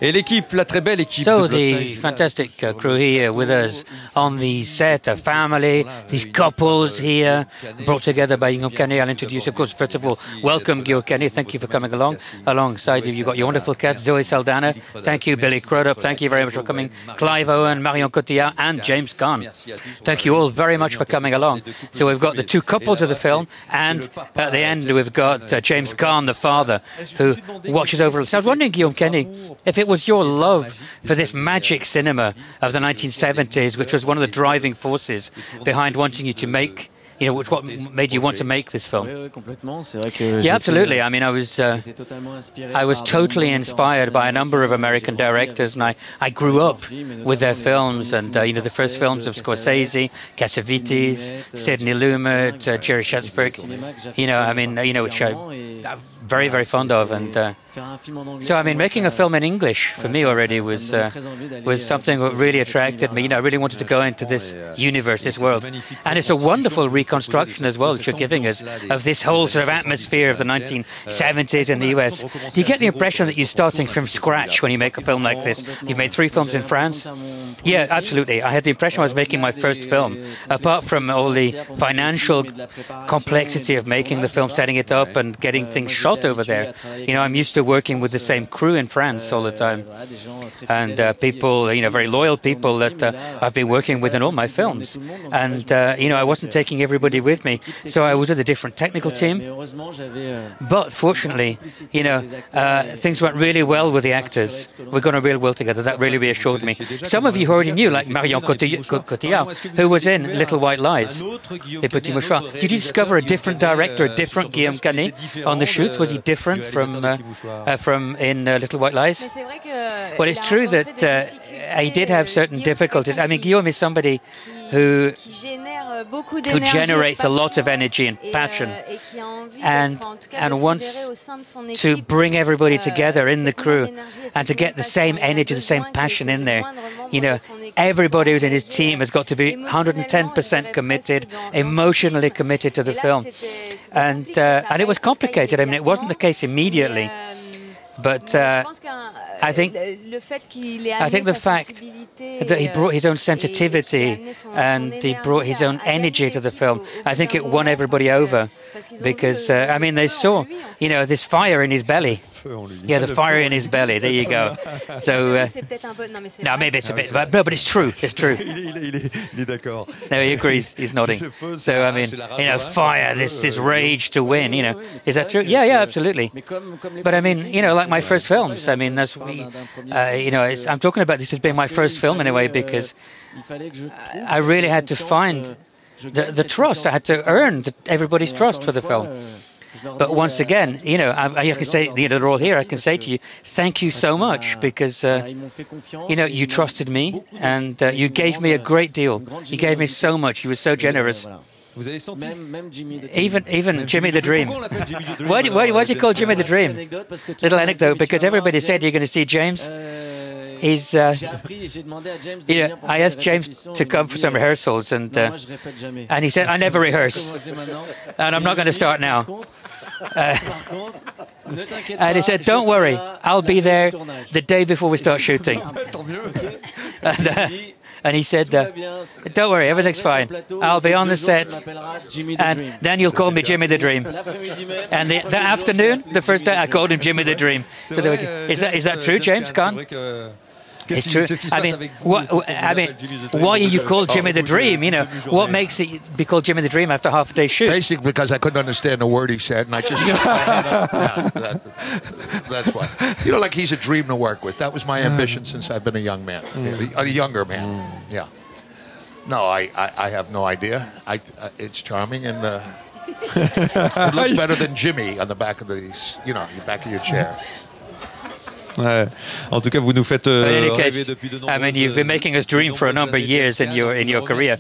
Et l'équipe, la très belle équipe. So the fantastic crew here with us on the set, a family, these couples here, brought together by Guillaume CANET. I'll introduce, of course, first of all, welcome Guillaume CANET. Thank you for coming along. Alongside you, you've got your wonderful cat, Zoe Saldana. Thank you, Billy Crudup. Thank you very much for coming. Clive Owen, Marion Cotillard, and James Caan. Thank you all very much for coming along. So we've got the two couples of the film, and at the end we've got James Caan, the father, who watches over. So I was wondering, Guillaume CANET, if it was your love for this magic cinema of the 1970s, which was one of the driving forces behind wanting you to make, you know, what made you want to make this film? Yeah, absolutely. I mean, I was totally inspired by a number of American directors, and I grew up with their films, and you know, the first films of Scorsese, Cassavetes, Sidney Lumet, Jerry Schatzberg. You know, I mean, you know, which I'm very, very fond of, and so I mean, making a film in English for me already was something that really attracted me. You know, I really wanted to go into this universe, this world, and it's a wonderful reconstruction as well that you're giving us of this whole sort of atmosphere of the 1970s in the US. Do you get the impression that you're starting from scratch when you make a film like this? You've made 3 films in France. Yeah, absolutely. I had the impression I was making my first film. Apart from all the financial complexity of making the film, setting it up, and getting things shot over there, you know, I'm used to working with the same crew in France all the time, and people, you know, very loyal people that I've been working with in all my films, and you know, I wasn't taking everybody with me, so I was with a different technical team, but fortunately, you know, things went really well with the actors. We're going to real well together. That really reassured me. Some of you already knew, like Marion Cotillard, who was in Little White Lies, Les Petits Mouchoirs. Did you discover a different director, a different Guillaume CANET on the shoots? Was he different from in Little White Lies? Well, it's true that he did have certain difficulties. I mean, Guillaume is somebody who generates a lot of energy and passion, and wants to bring everybody together in the crew and to get the same energy, the same passion in there. You know, everybody who's in his team has got to be 110% committed, emotionally committed to the film, and it was complicated. I mean, it wasn't the case immediately. But I think the fact that he brought his own sensitivity and he brought his own energy to the film, I think it won everybody over. Because, I mean, they saw, you know, this fire in his belly. Yeah, the fire in his belly. There you go. So, no, maybe it's a bit, but no, but it's true. It's true. No, he agrees. He's nodding. So, I mean, you know, fire, this rage to win, you know. Is that true? Yeah, absolutely. But, I mean, you know, like my first films, I mean, that's, you know, I'm talking about this as being my first film in a way, because I really had to find the trust. I had to earn everybody's trust for the film. But once again, you know, I can say, you know, they're all here. I can say to you, thank you so much, because, you know, you trusted me, and you gave me a great deal. You gave me so much. You were so generous. Even Jimmy the Dream. Why is he called Jimmy the Dream? Little anecdote, because everybody said you're going to see James. He's, you know, I asked James to come for some rehearsals, and he said, I never rehearse, and I'm not going to start now. And he said, don't worry, I'll be there the day before we start shooting. And he said, don't worry, everything's fine. I'll be on the set, and then you'll call me Jimmy the Dream. And the afternoon, the first day, I called him Jimmy the Dream. So is that true, James Caan? It's true. I mean, why are you called Jimmy the Dream? You know, what makes it be called Jimmy the Dream after half a day's shoot? Basically, because I couldn't understand the word he said, and I just that's why. You know, like he's a dream to work with. That was my ambition since I've been a young man, a younger man. Yeah. No, I have no idea. It's charming, and it looks better than Jimmy on the back of back of your chair. En tout cas, vous nous faites rêver depuis de nombreuses années. I mean, you've been making us dream for a number of years in your career.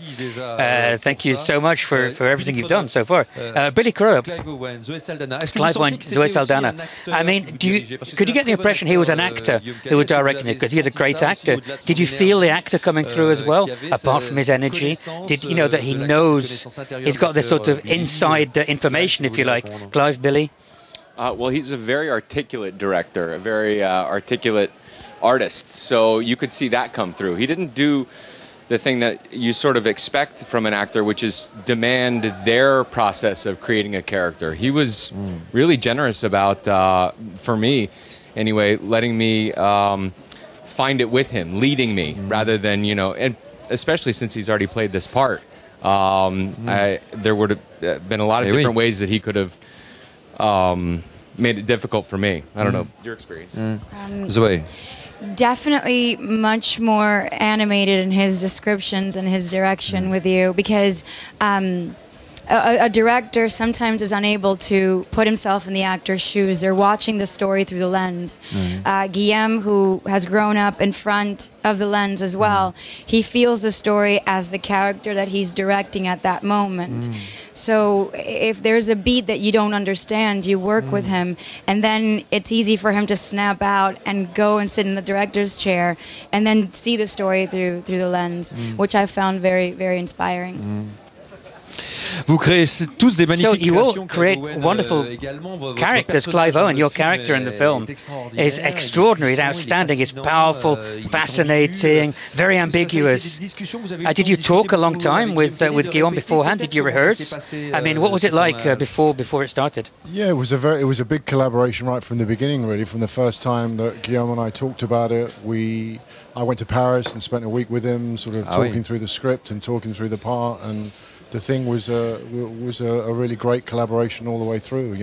Thank you so much for everything you've done so far. Billy Crudup, Clive Owen, Zoe Saldana. I mean, could you get the impression he was an actor who was directing it? Because he is a great actor. Did you feel the actor coming through as well, apart from his energy? Did you know that he knows, he's got this sort of inside information, if you like? Clive, Billy? Well, he's a very articulate director, a very articulate artist. So you could see that come through. He didn't do the thing that you sort of expect from an actor, which is demand their process of creating a character. He was really generous about, for me anyway, letting me find it with him, leading me, rather than, and especially since he's already played this part. There would have been a lot of different ways that he could have made it difficult for me. I don't know, your experience. Zoe. Definitely much more animated in his descriptions and his direction with you, because a director sometimes is unable to put himself in the actor's shoes. They're watching the story through the lens. Guillaume, who has grown up in front of the lens as well, he feels the story as the character that he's directing at that moment. So if there's a beat that you don't understand, you work with him, and then it's easy for him to snap out and go and sit in the director's chair and then see the story through the lens, which I found very, very inspiring. Vous créez tous des magnifiques So you all create wonderful characters. Clive Owen, your character in the film, is extraordinary, it's outstanding, it's powerful, fascinating, very ambiguous. Did you talk a long time with Guillaume beforehand? Did you rehearse? I mean, what was it like before it started? Yeah, it was a big collaboration right from the beginning, really. From the first time that Guillaume and I talked about it, I went to Paris and spent a week with him, sort of talking through the script and talking through the part, and the thing was a really great collaboration all the way through.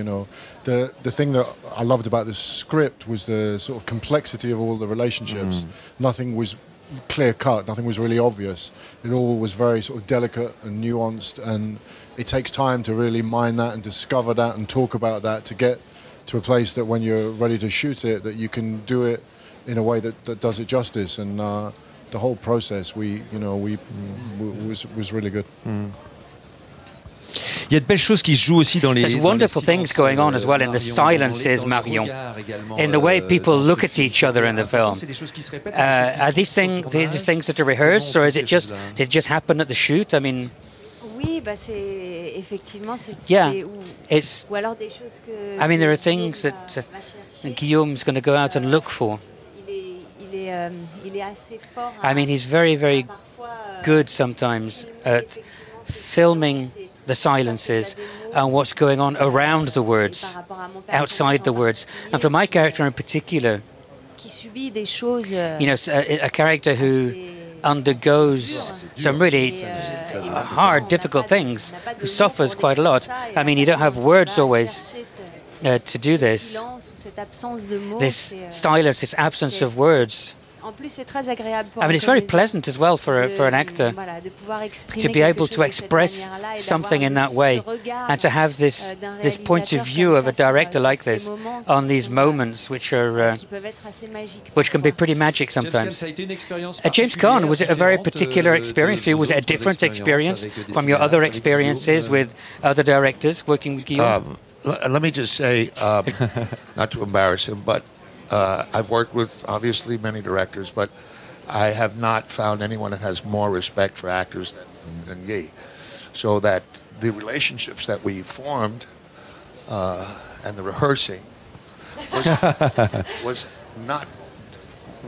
The thing that I loved about the script was the sort of complexity of all the relationships. Nothing was clear cut, nothing was really obvious. It all was very sort of delicate and nuanced, and it takes time to really mine that and discover that and talk about that to get to a place that when you're ready to shoot it, that you can do it in a way that does it justice. And the whole process was really good. Il y a de belles choses qui se jouent aussi dans les. There's wonderful things going on as well in the silences, Marion, in the way people look at each other in the film. Are these things that are rehearsed, or did it just happen at the shoot? I mean. Oui, c'est effectivement it's. Ou alors des choses que. I mean, there are things that Guillaume's going to go out and look for. Il est assez fort. I mean, he's very, very good sometimes at filming the silences and what's going on around the words, outside the words. And for my character in particular, a character who undergoes some really hard, difficult things, who suffers quite a lot. I mean, you don't have words always to do this. This silence, this absence of words. I mean, it's very pleasant as well for an actor to be able to express something in that way, and to have this point of view of a director like this on these moments, which can be pretty magic sometimes. James Caan, was it a very particular experience for you? Was it a different experience from your other experiences with other directors working with Guillaume? Let me just say, not to embarrass him, but I've worked with, obviously, many directors, but I have not found anyone that has more respect for actors than Guy. So that the relationships that we formed and the rehearsing was not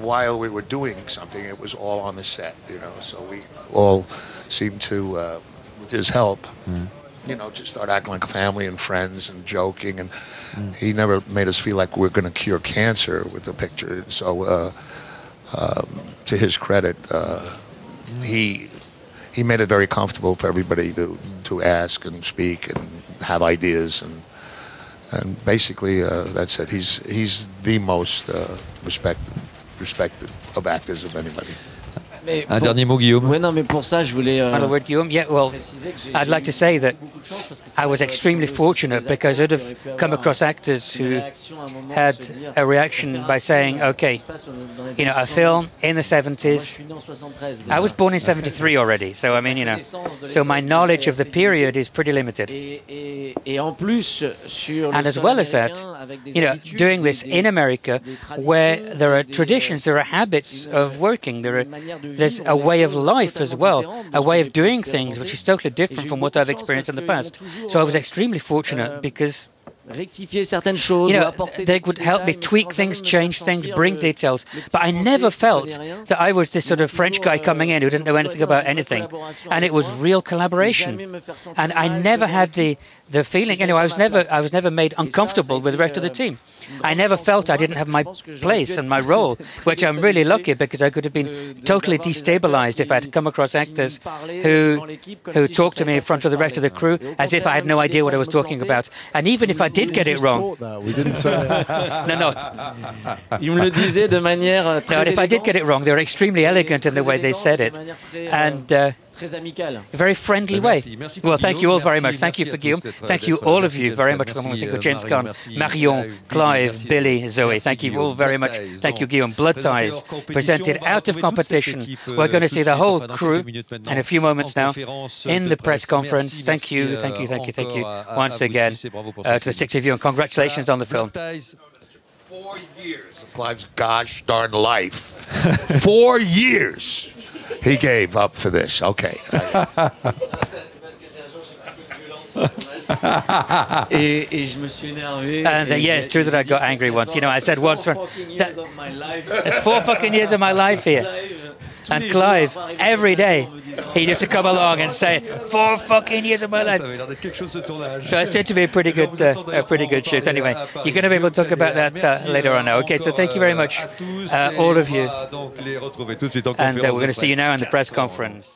while we were doing something. It was all on the set, So we all seemed to, with his help, just start acting like a family and friends and joking. And he never made us feel like we're going to cure cancer with the picture. So to his credit, he made it very comfortable for everybody to ask and speak and have ideas. And basically, that's it. He's the most respected of actors of anybody. Un dernier mot, Guillaume. Oui, non, mais pour ça, je voulais. Final word, Guillaume. Yeah, well, I'd like to say that I was extremely fortunate, because I'd have come across actors who had a reaction by saying, okay, a film in the 70s. I was born in 73 already, so I mean, so my knowledge of the period is pretty limited. And as well as that, doing this in America, where there are traditions, there are habits of working, there's a way of life as well, a way of doing things which is totally different from what I've experienced in the past. So I was extremely fortunate, because rectifier certaines choses, you ou know, apporter they des would petits help me détails, tweak sans things, jamais change faire things, sentir bring le details. petit But I Français never qui felt connaît rien. that I was this sort of French guy Toujours, coming in who didn't know anything toujours about été dans une anything. collaboration And it avec was moi, real et collaboration. jamais me faire sentir And I mal never devant had l'équipe. the feeling, you know, I was never made uncomfortable with the rest of the team. I never felt I didn't have my place and my role, which I'm really lucky because I could have been totally destabilized if I'd come across actors who talked to me in front of the rest of the crew as if I had no idea what I was talking about. And even if I did get it wrong, we didn't say it. no. Il me le disait de manière No, très and if I did élégante get it wrong, they were extremely elegant in the way they said it. And très amicale. a very friendly way. Well, thank you all very much. Thank you for Guillaume. Thank you, all of you, very much for coming. Thank you, James Caan, Marion, Clive, Billy, Zoe. Thank you all very much. Thank you, Guillaume. Blood Ties, presented out of competition. We're going to see the whole crew in a few moments now in the press conference. Thank you once again to the six of you, and congratulations on the film. 4 years of Clive's gosh darn life. 4 years he gave up for this. Okay. Et je me suis énervé. And yeah, it's true that I got angry once. You know, I said once, it's 4 fucking years of my life here. And Clive, every day, he used to come along and say, 4 fucking years of my life. So it's going to be a pretty good shoot. Anyway, you're going to be able to talk about that later on now. Okay, so thank you very much, all of you. And we're going to see you now in the press conference.